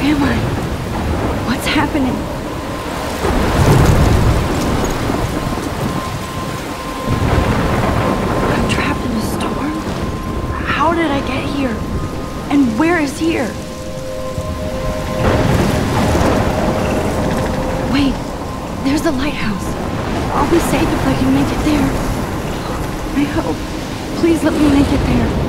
am I? What's happening? I'm trapped in a storm? How did I get here? And where is here? Wait, there's the lighthouse. I'll be safe if I can make it there. I hope. Please let me make it there.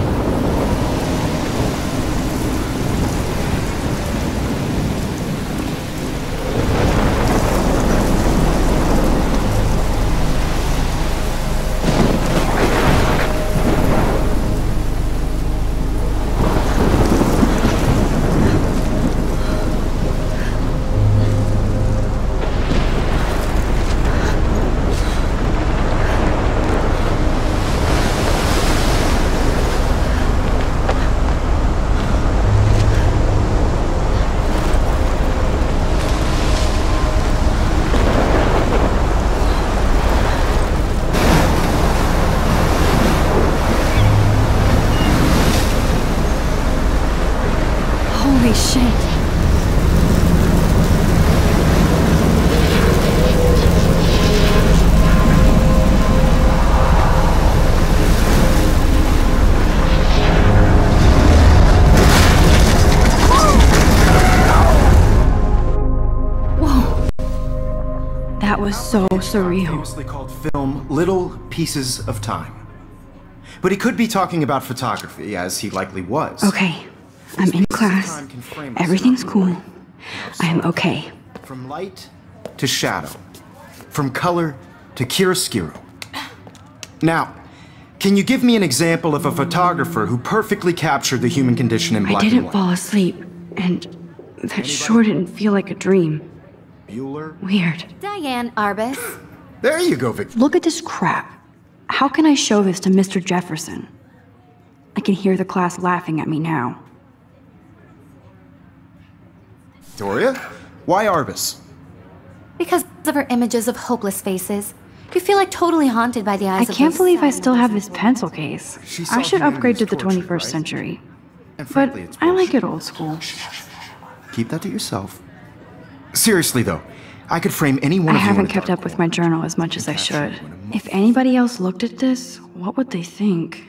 Holy shit. Whoa. That was so surreal. Famously called film Little Pieces of Time. But he could be talking about photography, as he likely was. Okay. I'm in class. Everything's cool. I am okay. From light to shadow. From color to chiaroscuro. Now, can you give me an example of a photographer who perfectly captured the human condition in black and white? I didn't fall asleep, and that sure didn't feel like a dream. Bueller? Weird. Diane Arbus. There you go, Victor. Look at this crap. How can I show this to Mr. Jefferson? I can hear the class laughing at me now. Victoria? Why Arbus? Because of her images of hopeless faces. You feel like totally haunted by the eyes I of can't those believe I sad still have innocent this pencil case. I should upgrade to the 21st century. But I like it old school. Keep that to yourself. Seriously though, I could frame any one of I you in haven't a kept dark up with my journal as much as I should. If anybody else looked at this, what would they think?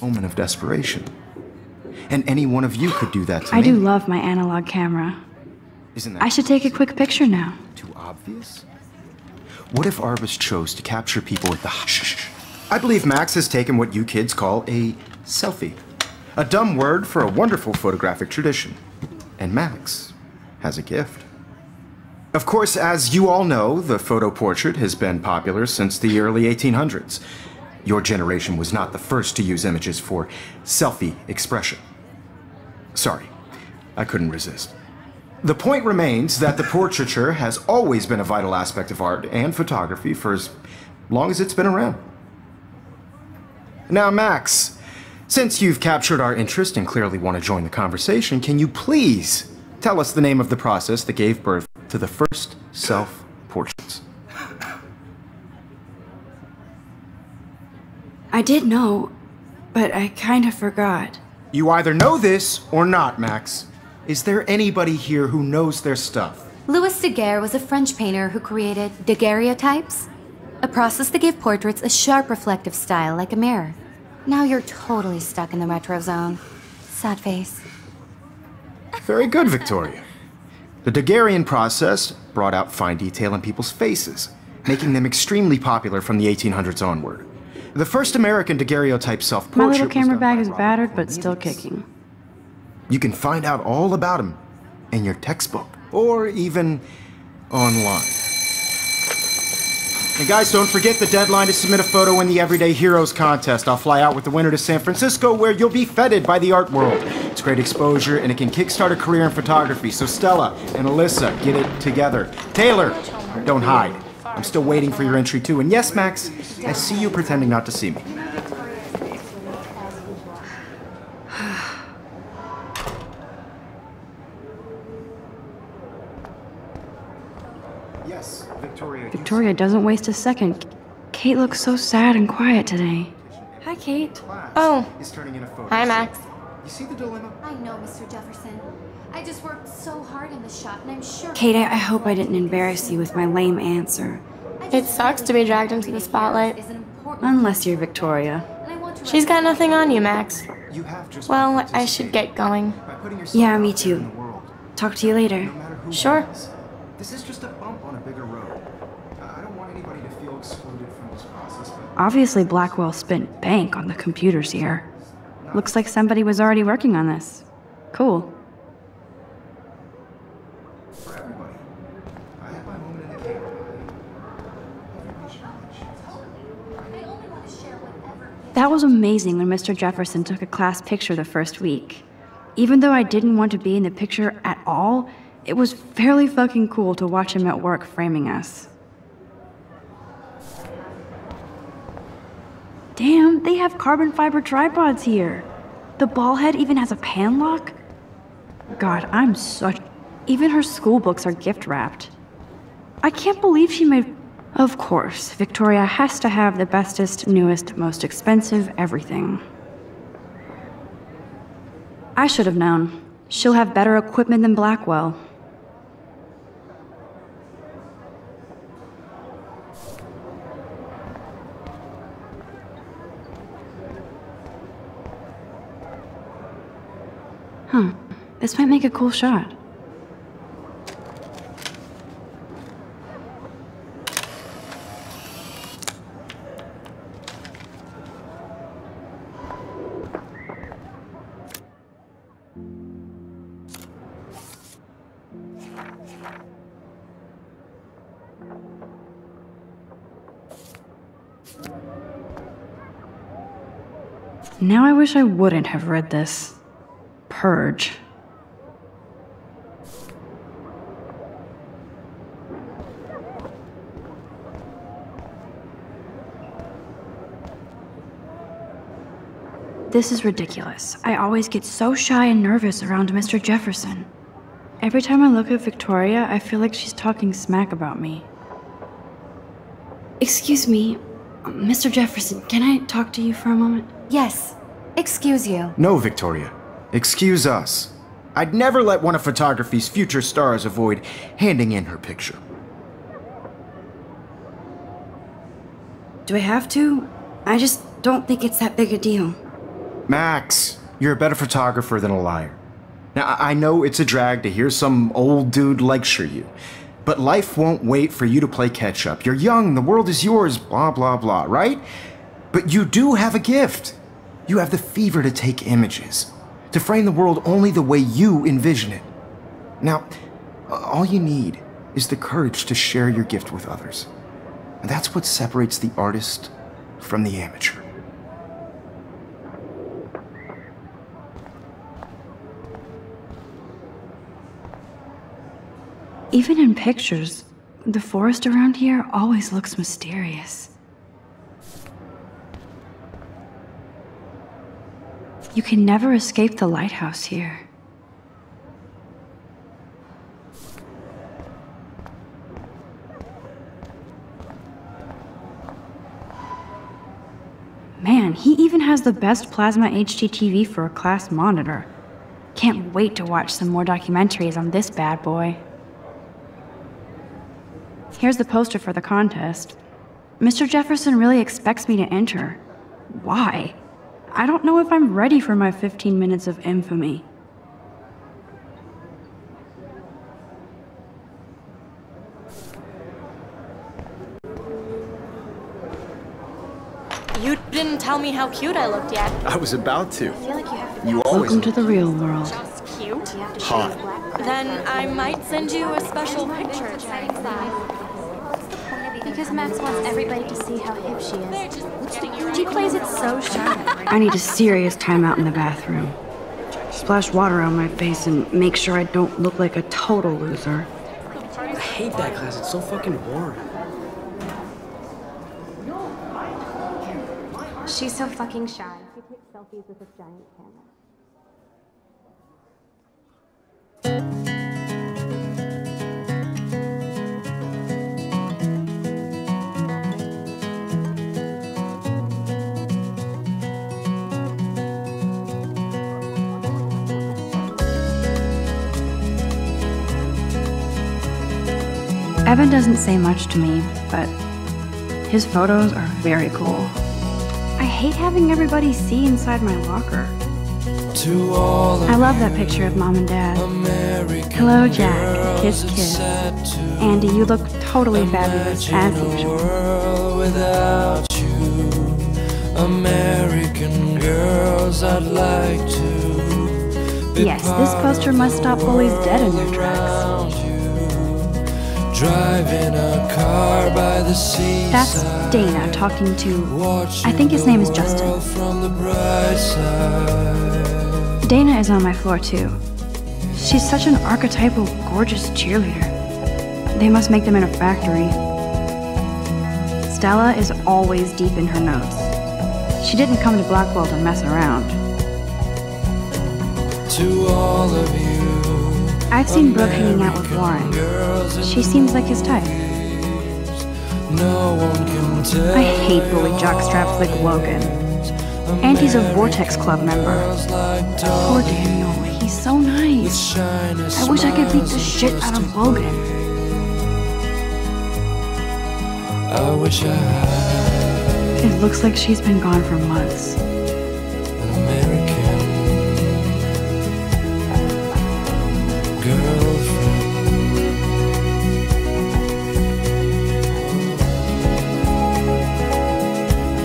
Moment of desperation. And any one of you could do that to me. I do love my analog camera. Isn't that I should take a quick picture now. too obvious? What if Arbus chose to capture people with the shh? I believe Max has taken what you kids call a selfie. A dumb word for a wonderful photographic tradition. And Max has a gift. Of course, as you all know, the photo portrait has been popular since the early 1800s. Your generation was not the first to use images for selfie expression. Sorry, I couldn't resist. The point remains that the portraiture has always been a vital aspect of art and photography for as long as it's been around. Now, Max, since you've captured our interest and clearly want to join the conversation, can you please tell us the name of the process that gave birth to the first self-portraits? I did know, but I kind of forgot. You either know this or not, Max. Is there anybody here who knows their stuff? Louis Daguerre was a French painter who created daguerreotypes, a process that gave portraits a sharp reflective style like a mirror. Now you're totally stuck in the retro zone. Sad face. Very good, Victoria. The Daguerrean process brought out fine detail in people's faces, making them extremely popular from the 1800s onward. The first American daguerreotype self-portrait My little camera was done bag by is Robert battered, but Louis. still kicking. You can find out all about him in your textbook, or even online. And guys, don't forget the deadline to submit a photo in the Everyday Heroes contest. I'll fly out with the winner to San Francisco, where you'll be feted by the art world. It's great exposure, and it can kickstart a career in photography. So Stella and Alyssa, get it together. Taylor, don't hide. I'm still waiting for your entry too. And yes, Max, I see you pretending not to see me. Yes, Victoria. Victoria doesn't waste a second. Kate looks so sad and quiet today. Hi, Kate. Oh. Is turning in a photo. Hi, Max. You see the dilemma? I know, Mr. Jefferson. I just worked so hard in the shot, and I'm sure... Kate, I hope I didn't embarrass you with my lame answer. It sucks to be dragged into the spotlight. Unless you're Victoria. She's got nothing on you, Max. You have just Well, I should get going. by putting yourself Yeah, out me there in too. the world, Talk to you later. no matter who Sure. wins. This is just a bump on a bigger road. I don't want anybody to feel excluded from this process, but Obviously, Blackwell spent bank on the computers here. Looks like somebody was already working on this. Cool. for everybody, I have my moment in the camera. Everybody should That was amazing when Mr. Jefferson took a class picture the first week. Even though I didn't want to be in the picture at all, it was fairly fucking cool to watch him at work framing us. Damn, they have carbon fiber tripods here. The ball head even has a pan lock. God, I'm such... Even her school books are gift wrapped. I can't believe she made... Of course, Victoria has to have the bestest, newest, most expensive everything. I should have known. She'll have better equipment than Blackwell. Huh. This might make a cool shot. Now I wish I wouldn't have read this. Purge. This is ridiculous. I always get so shy and nervous around Mr. Jefferson. Every time I look at Victoria, I feel like she's talking smack about me. Excuse me, Mr. Jefferson, can I talk to you for a moment? Yes. Excuse you. No, Victoria. Excuse us. I'd never let one of photography's future stars avoid handing in her picture. Do I have to? I just don't think it's that big a deal. Max, you're a better photographer than a liar. Now, I know it's a drag to hear some old dude lecture you, but life won't wait for you to play catch-up. You're young, the world is yours, blah, blah, blah, right? But you do have a gift. You have the fever to take images, to frame the world only the way you envision it. Now, all you need is the courage to share your gift with others. And that's what separates the artist from the amateur. Even in pictures, the forest around here always looks mysterious. You can never escape the lighthouse here. Man, he even has the best plasma HDTV for a class monitor. Can't wait to watch some more documentaries on this bad boy. Here's the poster for the contest. Mr. Jefferson really expects me to enter. Why? I don't know if I'm ready for my 15 minutes of infamy. You didn't tell me how cute I looked yet. I was about to. I feel like you have to You always Welcome to the real world. just cute. hot. Then I might send you a special picture. Because Max wants everybody to see how hip she is. She plays it so shy. I need a serious timeout in the bathroom. Splash water on my face and make sure I don't look like a total loser. I hate that class, it's so fucking boring. She's so fucking shy. She takes selfies with a giant camera. Evan doesn't say much to me, but his photos are very cool. I hate having everybody see inside my locker. I love that picture of Mom and Dad. Hello, Jack. Kiss, kiss. Andy, you look totally fabulous, as usual. Without you, American girls, I'd like to. Yes, this poster must stop bullies dead in their tracks. Driving a car by the seaside. That's Dana talking to, I think his name is Justin. From the bright side. Dana is on my floor too. She's such an archetypal, gorgeous cheerleader. They must make them in a factory. Stella is always deep in her notes. She didn't come to Blackwell to mess around. To all of you, I've seen Brooke hanging out with Warren. She seems like his type. no one can tell. I hate bully jockstraps like Logan. And he's a Vortex Club member. Poor Daniel, he's so nice. I wish I could beat the shit out of Logan. I wish I had It looks like she's been gone for months. an American girlfriend.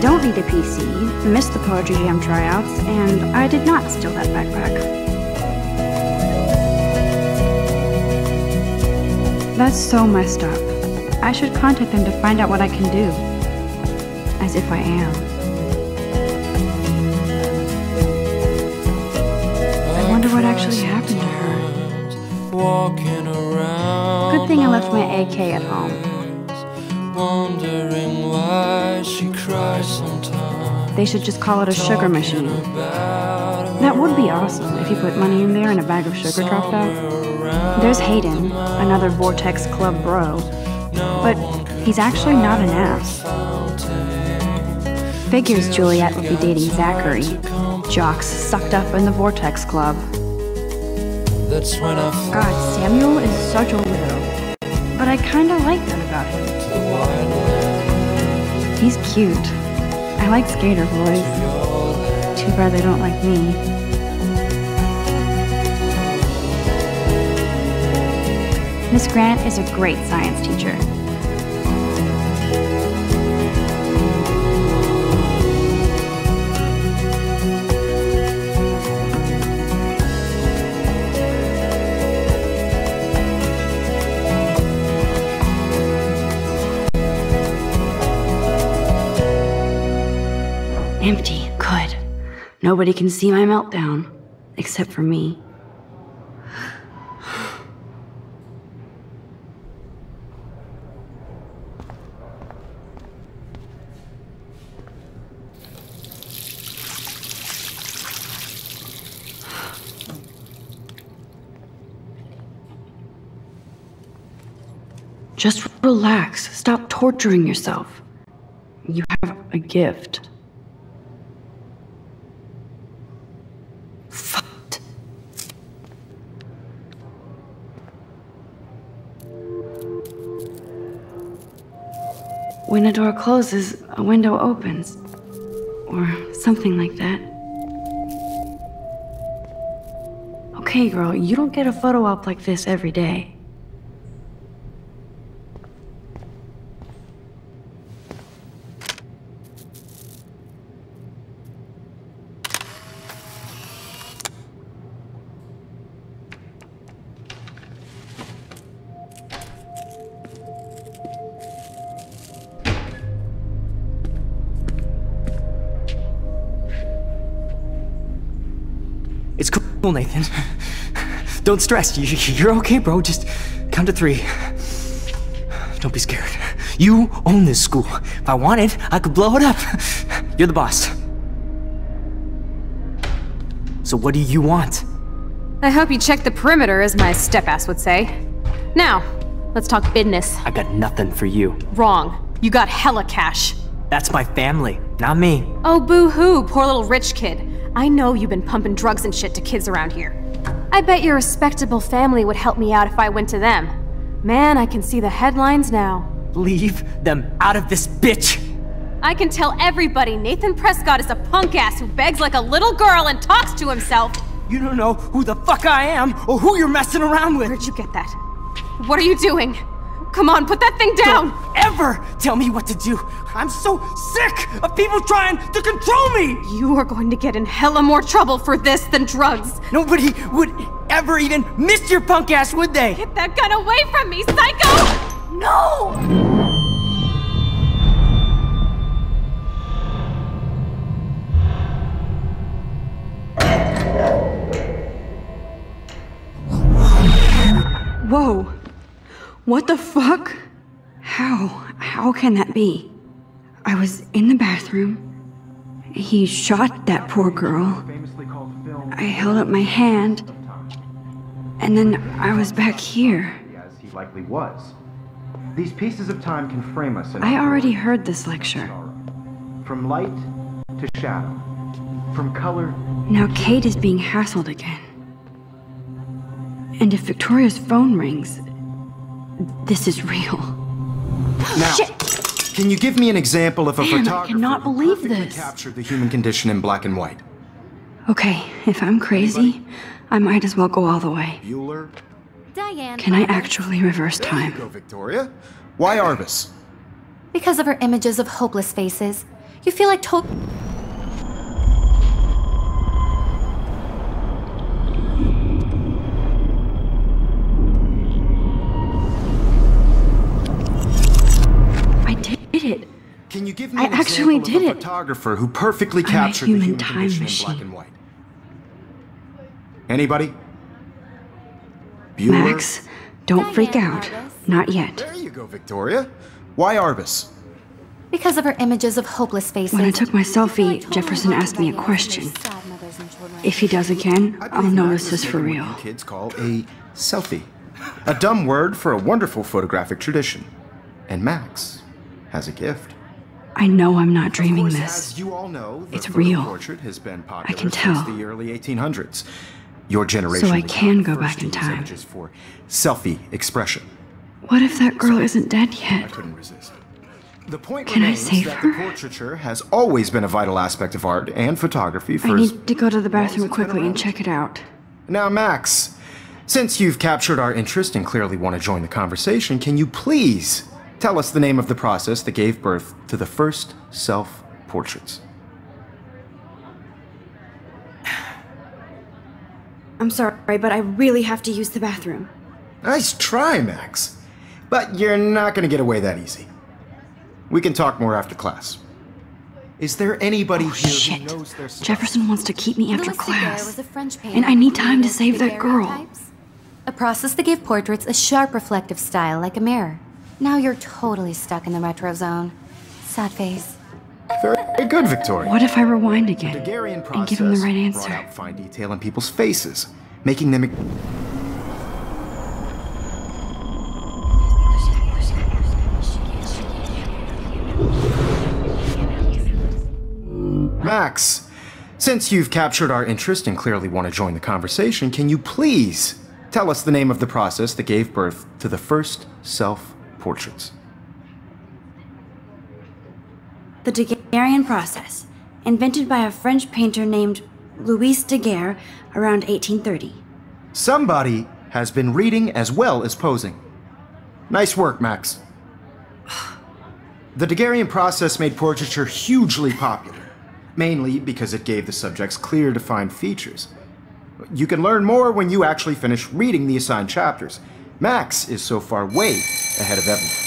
Don't need a PC, missed the Poetry Jam tryouts, and I did not steal that backpack. That's so messed up. I should contact them to find out what I can do. As if I am. I wonder what actually happened to her. Walking around. Good thing I left my AK at home. Wondering why she cries sometimes. They should just call it a sugar machine. That would be awesome if you put money in there and a bag of sugar dropped out. There's Hayden, another Vortex Club bro. But he's actually not an ass. Figures Juliet would be dating Zachary. Jocks sucked up in the Vortex Club. That's when I God, Samuel is such a weirdo. But I kinda like that about him. He's cute. I like skater boys. Too bad they don't like me. Miss Grant is a great science teacher. Empty. Good. Nobody can see my meltdown. Except for me. Just relax. Stop torturing yourself. You have a gift. Fucked. When a door closes, a window opens. Or something like that. Okay, girl, you don't get a photo op like this every day. Well, Nathan, don't stress. You're okay, bro. Just count to 3. Don't be scared. You own this school. If I wanted, I could blow it up. You're the boss. So what do you want? I hope you check the perimeter, as my step-ass would say. Now, let's talk business. I got nothing for you. Wrong. You got hella cash. That's my family, not me. Oh, boo-hoo, poor little rich kid. I know you've been pumping drugs and shit to kids around here. I bet your respectable family would help me out if I went to them. Man, I can see the headlines now. Leave them out of this bitch! I can tell everybody Nathan Prescott is a punk-ass who begs like a little girl and talks to himself. You don't know who the fuck I am or who you're messing around with. Where'd you get that? What are you doing? Come on, put that thing down! Don't ever tell me what to do! I'm so sick of people trying to control me! You are going to get in hella more trouble for this than drugs. Nobody would ever even miss your punk ass, would they? Get that gun away from me, psycho! No! Whoa. What the fuck? How can that be? I was in the bathroom. He shot that poor girl. I held up my hand. And then I was back here. As he likely was. These pieces of time can frame us in I already heard this lecture. From light to shadow. From color. Now Kate is being hassled again. And if Victoria's phone rings, this is real. Now, Shit. Can you give me an example of a Man, I photographer cannot who believe perfectly this. captured the human condition in black and white? Okay, if I'm crazy, I might as well go all the way. Bueller? Diane. Can I actually reverse There you time? go, Victoria. Why Arbus? Because of her images of hopeless faces, you feel like I did it. Can you give me I an actually example did of a it. photographer who perfectly I'm a captured the human human time condition in machine. black and white? Anybody? Bueller? Max, don't freak Diane out. Arbus. Not yet. There you go, Victoria. Why Arbus? Because of her images of hopeless faces. When I took my selfie, Totally Jefferson asked me a identified question. as sad mothers and children. If he does again, I I'll believe know Max this is has for taken real. what you kids call a selfie. A dumb word for a wonderful photographic tradition. And Max has a gift. I know I'm not dreaming Of course, this. as you all know, the It's photo real. portrait has been popular I can since tell. the early 1800s. Your generation So I was can the go first back to in use time. images for selfie expression. What if that girl isn't dead I yet? couldn't resist. The point Can I remains save that her? the portraiture has always been a vital aspect of art and photography for I as need to go to the long as bathroom it's been quickly and around. check it out. Now, Max, since you've captured our interest and clearly want to join the conversation, can you please tell us the name of the process that gave birth to the first self-portraits? I'm sorry, but I really have to use the bathroom. Nice try, Max. But you're not going to get away that easy. We can talk more after class. Is there anybody Oh, here shit. who knows their stuff? Jefferson wants to keep me after Louis Daguerre class. was a French painter And I need who time to created save that girl. daguerreotypes, a process that gave portraits a sharp reflective style like a mirror. Now you're totally stuck in the retro zone. Sad face. Very good, Victoria. What if I rewind again Daguerrean and give him the right process answer? brought out fine detail in people's faces, making them... Max, since you've captured our interest and clearly want to join the conversation, can you please tell us the name of the process that gave birth to the first self-portraits? The Daguerrean process, invented by a French painter named Louis Daguerre around 1830. Somebody has been reading as well as posing. Nice work, Max. The Daguerrean process made portraiture hugely popular, mainly because it gave the subjects clear, defined features. You can learn more when you actually finish reading the assigned chapters. Max is so far way ahead of everyone.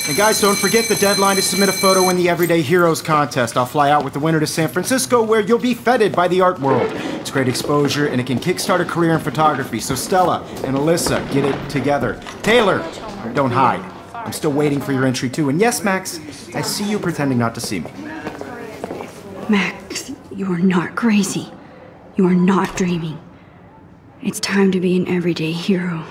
And guys, don't forget the deadline to submit a photo in the Everyday Heroes contest. I'll fly out with the winner to San Francisco, where you'll be feted by the art world It's great exposure, and it can kickstart a career in photography. So Stella and Alyssa, get it together. Taylor, don't hide. I'm still waiting for your entry too. And yes, Max, I see you pretending not to see me. Max, you are not crazy. You are not dreaming. It's time to be an everyday hero.